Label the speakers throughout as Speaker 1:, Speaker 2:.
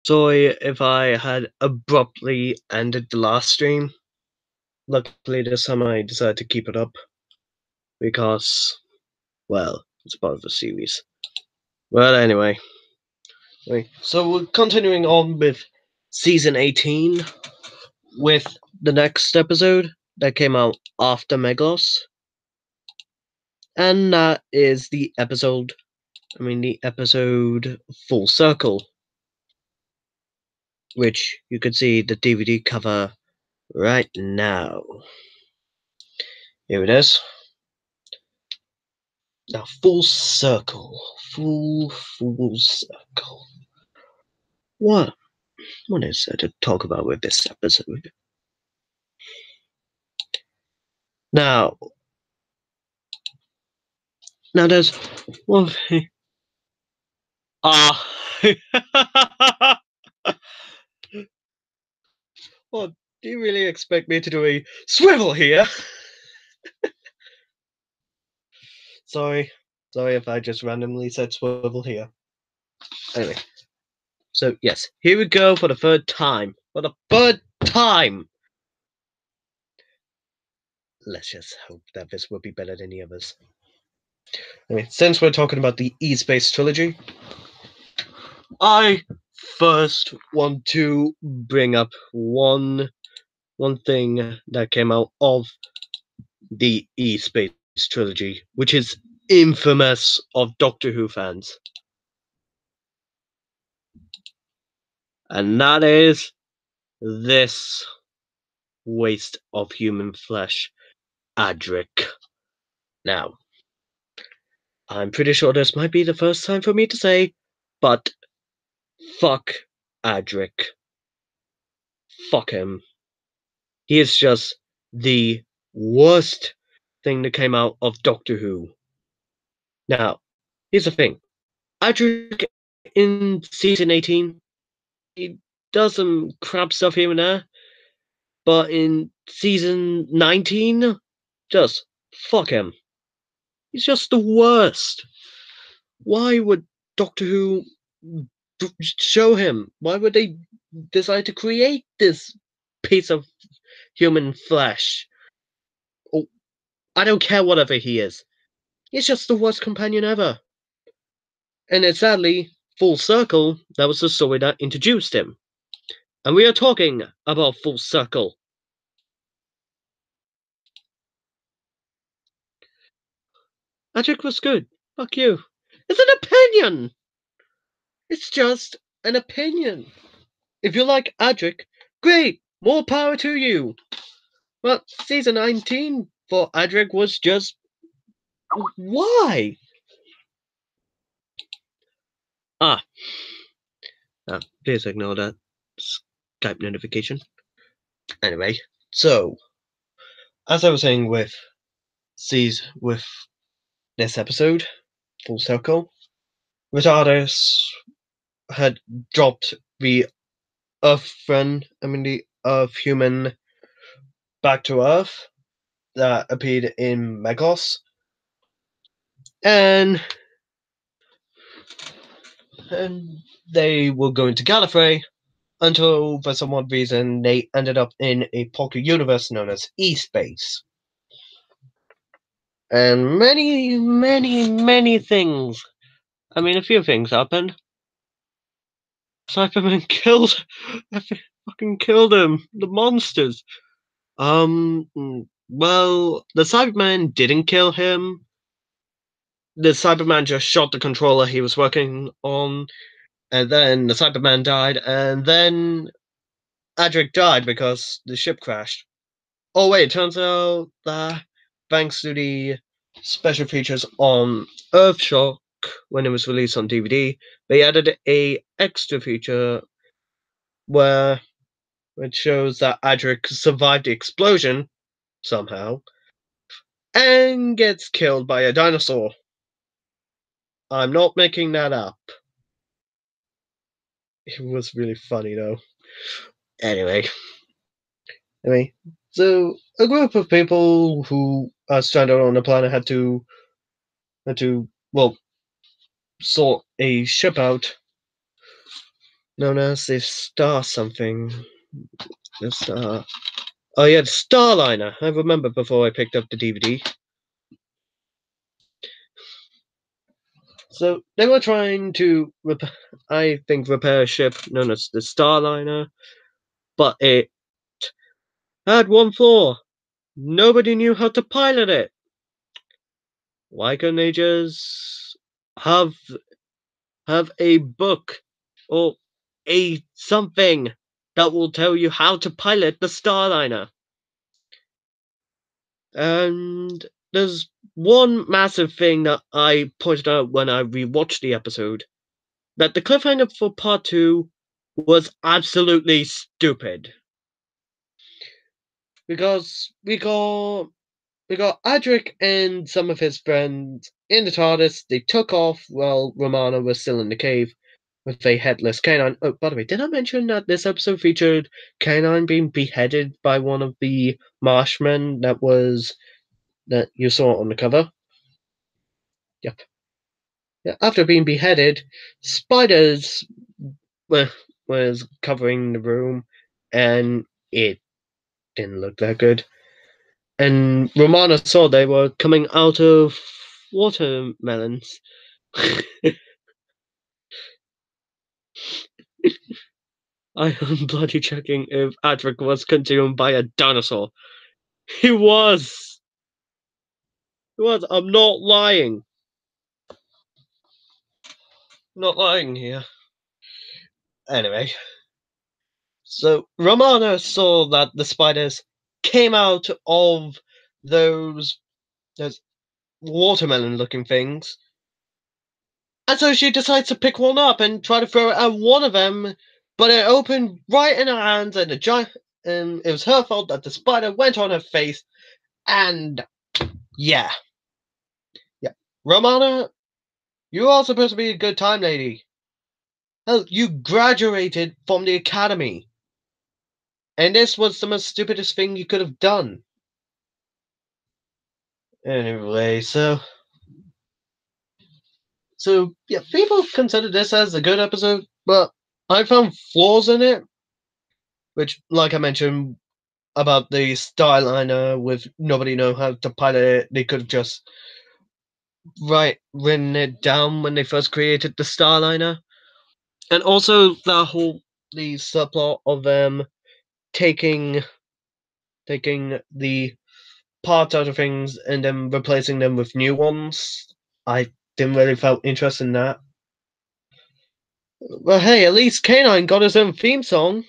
Speaker 1: Sorry if I had abruptly ended the last stream. Luckily, this time I decided to keep it up because, well, it's part of the series. But anyway, so we're continuing on with season 18 with the next episode that came out after Meglos. And that is the episode Full Circle, which you can see the DVD cover right now. Here it is. Now, Full Circle. Full Circle. What is there to talk about with this episode? Now there's one thing. What, do you really expect me to do a swivel here? Sorry if I just randomly said swivel here. Anyway, so yes, here we go for the third time. For the third time! Let's just hope that this will be better than the others. Anyway, since we're talking about the E-Space trilogy, I first want to bring up one thing that came out of the E-Space trilogy, which is infamous of Doctor Who fans. And that is this waste of human flesh, Adric. Now, I'm pretty sure this might be the first time for me to say, but fuck Adric. Fuck him. He is just the worst thing that came out of Doctor Who. Now, here's the thing. Adric in season 18, he does some crap stuff here and there, but in season 19, just fuck him. He's just the worst. Why would Doctor Who show him? Why would they decide to create this piece of human flesh? Oh, I don't care whatever he is. He's just the worst companion ever. And it's sadly, Full Circle, that was the story that introduced him. And we are talking about Full Circle. Adric was good. Fuck you. It's an opinion! It's just an opinion. If you like Adric, great! More power to you! But season 19 for Adric was just... Why? Please ignore that Skype notification. Anyway, so as I was saying with this episode, Full Circle, Retardus had dropped the the Earth human back to Earth that appeared in Megos, and they were going to Gallifrey until, for some odd reason, they ended up in a pocket universe known as E-Space. And many things. I mean, a few things happened. Cyberman fucking killed him. The monsters. Well, the Cyberman didn't kill him. The Cyberman just shot the controller he was working on, and then the Cyberman died, and then Adric died because the ship crashed. Oh wait, it turns out that thanks to the special features on Earthshock when it was released on DVD, they added a extra feature where it shows that Adric survived the explosion somehow and gets killed by a dinosaur. I'm not making that up. It was really funny though. Anyway, so a group of people who are stranded on the planet had to sort a ship out known as the Star something. The Star. Oh yeah, the Starliner. I remember before I picked up the DVD. So they were trying to, repair a ship known as the Starliner, but it had one flaw. Nobody knew how to pilot it. Why couldn't they just have a book or a something that will tell you how to pilot the Starliner? And there's one massive thing that I pointed out when I rewatched the episode, that the cliffhanger for part 2 was absolutely stupid. Because we got Adric and some of his friends in the TARDIS. They took off while Romana was still in the cave with a headless canine. Oh, by the way, did I mention that this episode featured canine being beheaded by one of the Marshmen that you saw on the cover? Yep. Yeah, after being beheaded, spiders was covering the room, and it didn't look that good. And Romana saw they were coming out of watermelons. I am bloody checking if Adric was consumed by a dinosaur. He was! He was. I'm not lying. I'm not lying here. Anyway. So Romana saw that the spiders came out of those watermelon looking things. And so she decides to pick one up and try to throw it at one of them, but it opened right in her hands, and it was her fault that the spider went on her face, and yeah. Yeah. Romana, you are supposed to be a good time lady. Hell, you graduated from the academy. And this was the most stupidest thing you could have done. Anyway, so yeah, people consider this as a good episode, but I found flaws in it, which, like I mentioned about the Starliner, with nobody know how to pilot it, they could have just written it down when they first created the Starliner, and also the subplot of them taking the parts out of things and then replacing them with new ones. I didn't really felt interest in that. Well, hey, at least Canine got his own theme song.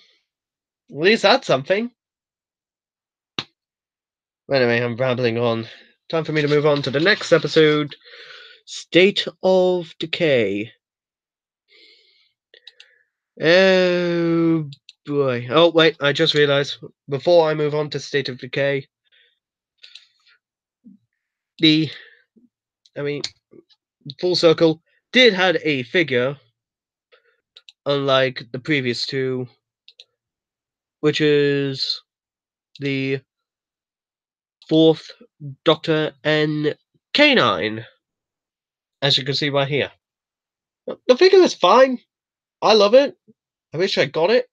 Speaker 1: At least that's something. Anyway, I'm rambling on. Time for me to move on to the next episode, State of Decay. Oh boy. Oh wait, I just realized, before I move on to State of Decay, Full Circle did had a figure, unlike the previous two, which is the fourth Doctor and Canine, as you can see right here. The figure is fine. I love it. I wish I got it.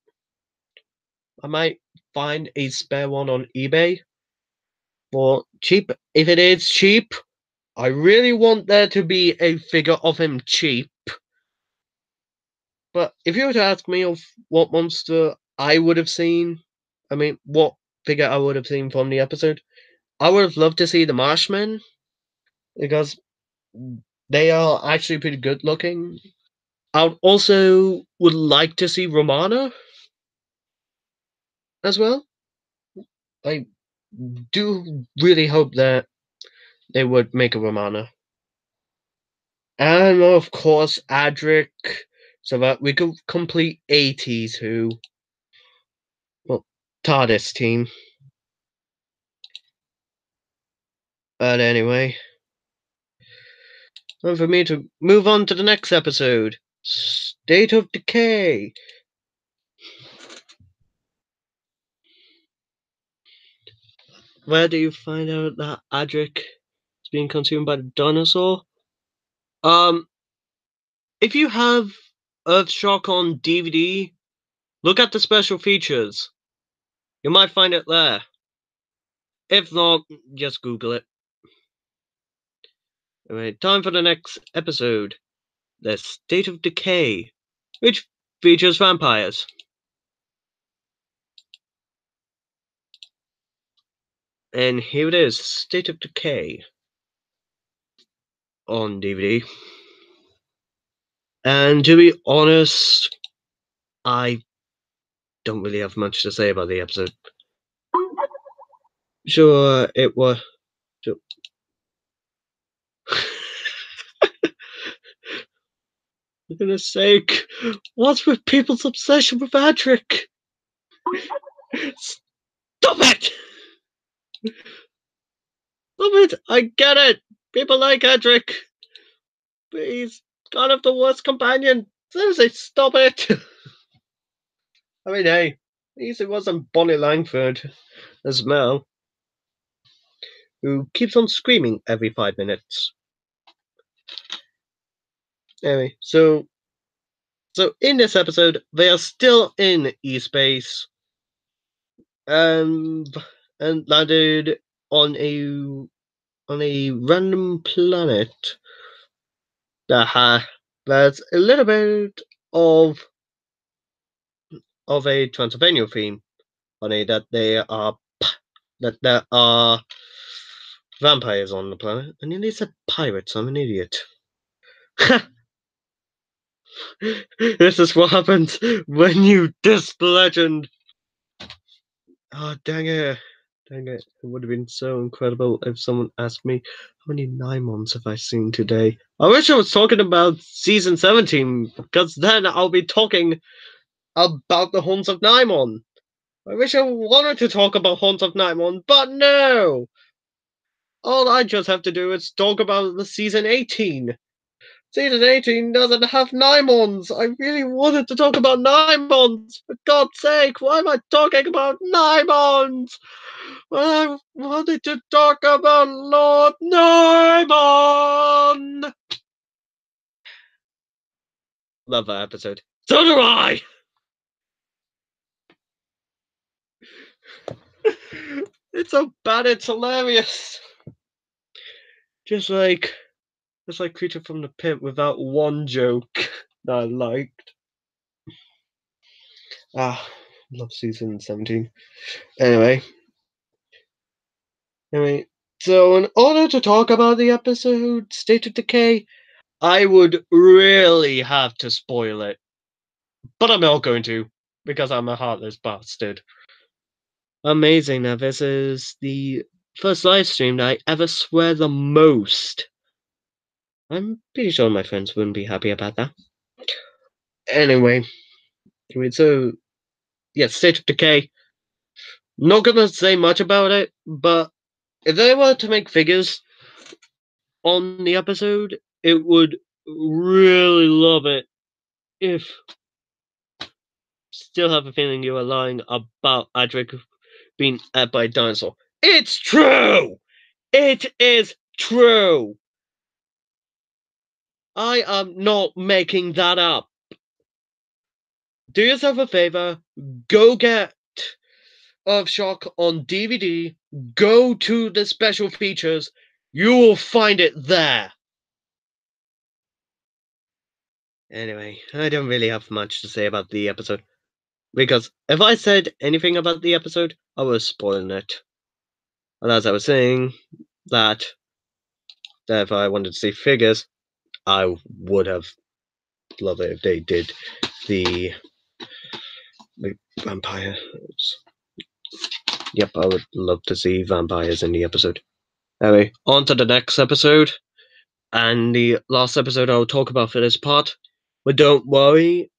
Speaker 1: I might find a spare one on eBay for cheap. If it is cheap, I really want there to be a figure of him cheap. But if you were to ask me of what monster I would have seen, what figure I would have seen from the episode, I would have loved to see the Marshmen, because they are actually pretty good looking. I also would like to see Romana as well. I do really hope that they would make a Romana. And of course, Adric, so that we could complete 80s Who. Well, TARDIS team. But anyway, time for me to move on to the next episode, State of Decay. Where do you find out that Adric is being consumed by the dinosaur? If you have Earthshock on DVD, look at the special features. You might find it there. If not, just Google it. Anyway, time for the next episode. The State of Decay, which features vampires. And here it is, State of Decay on DVD. And to be honest, I don't really have much to say about the episode. Sure, it was... Sure. For goodness sake, what's with people's obsession with Adric? Stop it! Stop it! I get it! People like Adric! But he's kind of the worst companion. Seriously, stop it! I mean, hey, at least it wasn't Bonnie Langford as Mel, who keeps on screaming every 5 minutes. Anyway, so in this episode, they are still in E-space, and landed on a random planet that's a little bit of a Transylvania theme. Funny that there are vampires on the planet, and then they said pirates. I'm an idiot. This is what happens when you diss the legend. Oh, dang it. Dang it. It would have been so incredible if someone asked me, how many Nymons have I seen today? I wish I was talking about season 17, because then I'll be talking about the Haunts of Nymon. I wish I wanted to talk about Haunts of Nymon, but no! All I just have to do is talk about the season 18. Season 18 doesn't have Nymons. I really wanted to talk about Nymons. For God's sake, why am I talking about Nymons? I wanted to talk about Lord Nymon. Love that episode. So do I! It's so bad, it's hilarious. Just like Creature from the Pit without one joke that I liked. Love season 17. Anyway, so in order to talk about the episode State of Decay, I would really have to spoil it. But I'm not going to, because I'm a heartless bastard. Amazing, now this is the first live stream that I ever swear the most. I'm pretty sure my friends wouldn't be happy about that. Anyway, so yeah, State of Decay. Not gonna say much about it, but if they were to make figures on the episode, it would really love it if still have a feeling you are lying about Adric being ate by a dinosaur. It's true! It is true! I am not making that up. Do yourself a favor, go get Earthshock on DVD, go to the special features, you will find it there. Anyway, I don't really have much to say about the episode, because if I said anything about the episode, I was spoiling it. And as I was saying, that if I wanted to see figures, I would have loved it if they did the vampires. Yep, I would love to see vampires in the episode. Anyway, on to the next episode. And the last episode I'll talk about for this part. But don't worry,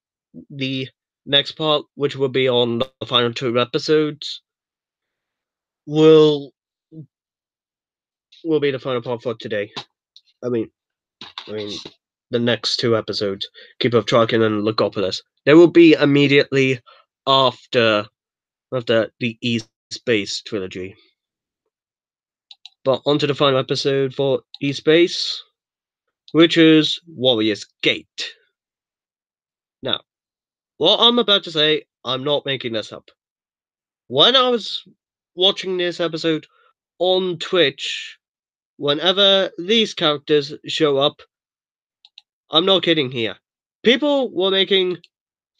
Speaker 1: the next part, which will be on the final 2 episodes, will be the final part for today. I mean, the next 2 episodes, Keep of Traken and Legopolis. They will be immediately after the E-Space trilogy. But onto the final episode for E-Space, which is Warrior's Gate. Now, what I'm about to say, I'm not making this up. When I was watching this episode on Twitch, whenever these characters show up, I'm not kidding here, people were making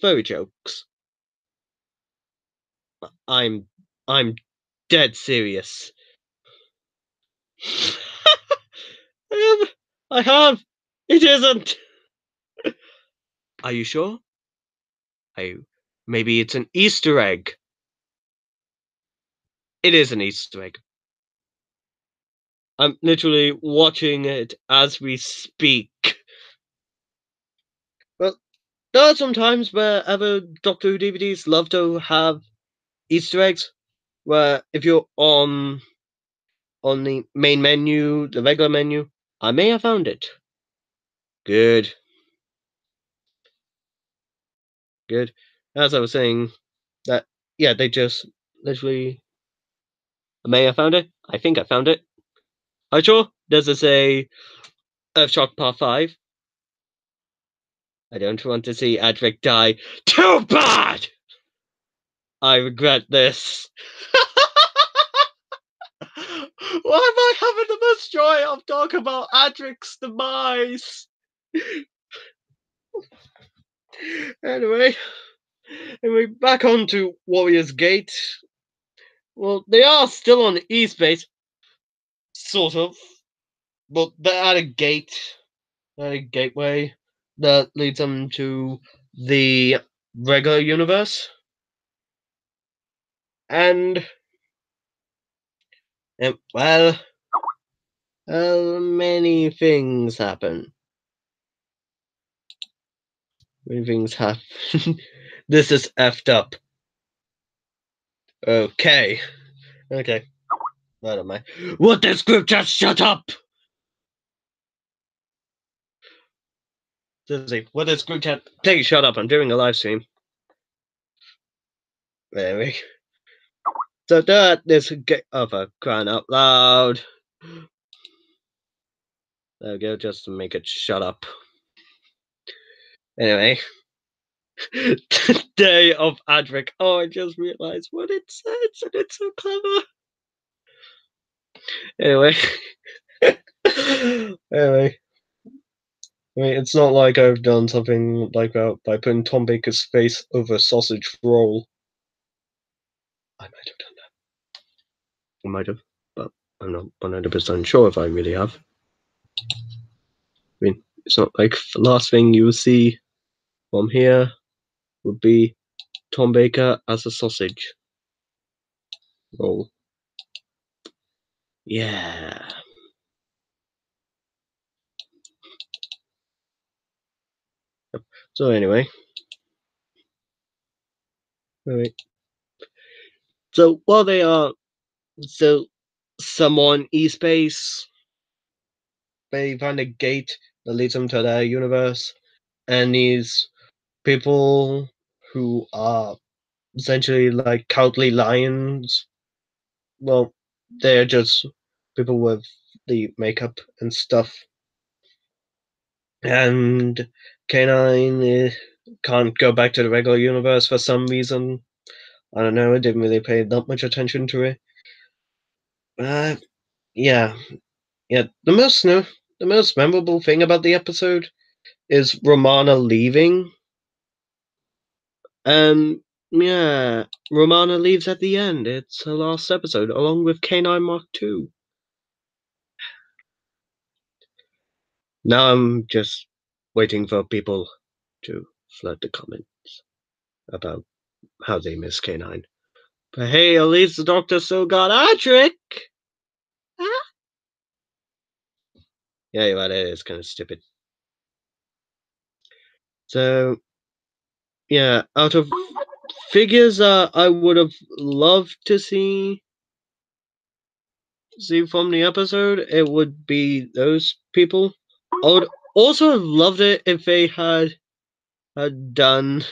Speaker 1: furry jokes. I'm dead serious. I have. It isn't. Are you sure? Maybe it's an Easter egg. It is an Easter egg. I'm literally watching it as we speak. Well, there are some times where other Doctor Who DVDs love to have Easter eggs, where if you're on the main menu, the regular menu, I may have found it. Good. Good. As I was saying, that, yeah, they just literally, I may have found it. I think I found it. Are you sure? Does it say Earthshock Part 5? I don't want to see Adric die. Too bad! I regret this. Why am I having the most joy of talking about Adric's demise? Anyway, back on to Warrior's Gate. Well, they are still on the East Base, sort of, but they're at a gate, at a gateway that leads them to the regular universe, and well, many things happen. Many things happen. This is effed up. Okay. Okay. What am I? What this group just shut up! Susie, what this group chat? Please shut up, I'm doing a live stream. Anyway. So that this get for crying out loud. There we go, just to make it shut up. Anyway. Day of Adric. Oh, I just realized what it says, and it's so clever. Anyway. Anyway. I mean, it's not like I've done something like that by putting Tom Baker's face over a sausage roll. I might have done that. I might have, but I'm not 100% sure if I really have. I mean, it's not like the last thing you will see from here would be Tom Baker as a sausage roll. Yeah. So anyway. So while they are someone East Base, they find a gate that leads them to their universe, and these people who are essentially like cowardly lions, well, they're just people with the makeup and stuff. And K9 can't go back to the regular universe for some reason. I don't know, I didn't really pay that much attention to it. Yeah. The most memorable thing about the episode is Romana leaving. Yeah, Romana leaves at the end. It's her last episode, along with K9 Mark II. Now I'm just waiting for people to flood the comments about how they miss K9. But hey, at least the Doctor still got Adric! Huh? Yeah, you're right, it is kind of stupid. So, yeah, out of figures I would have loved to see from the episode, it would be those people. I would also have loved it if they had done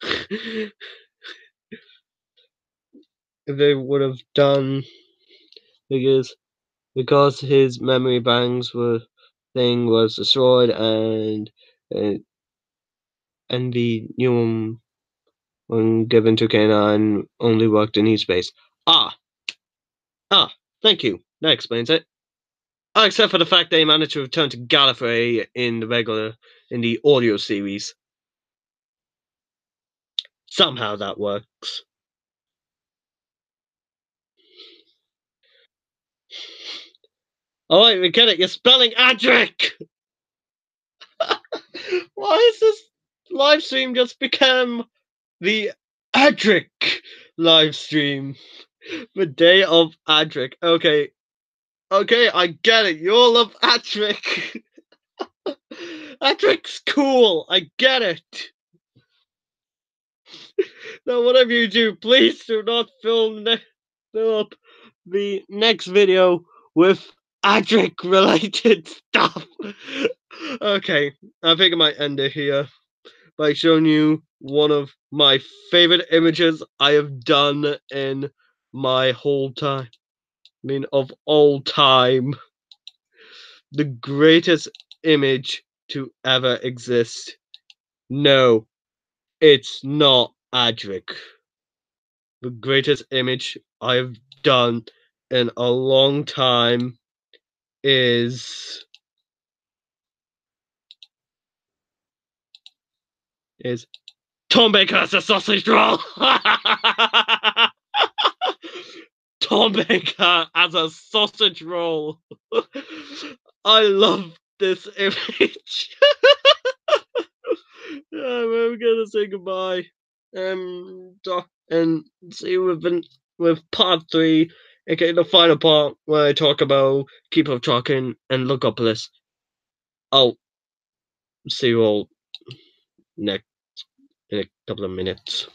Speaker 1: if they would have done because his memory banks was destroyed, and and the new one, when given to K9, only worked in E-Space. Thank you. That explains it. Except for the fact they managed to return to Gallifrey in the audio series. Somehow that works. Alright, we get it. You're spelling Adric! Why is this live stream just become the Adric live stream? The day of Adric. Okay, I get it. You all love Adric. Adric's cool. I get it. Now, whatever you do, please do not fill up the next video with Adric related stuff. Okay, I think I might end it here by showing you one of my favorite images I have done in my whole time. Of all time. The greatest image to ever exist. No, it's not Adric. The greatest image I've done in a long time is Tom Baker as a sausage roll. Tom Baker as a sausage roll. I love this image. We're gonna say goodbye. And see you with part 3, aka the final part where I talk about Keep of Talking and Lookopolis. I'll see you all next in a couple of minutes.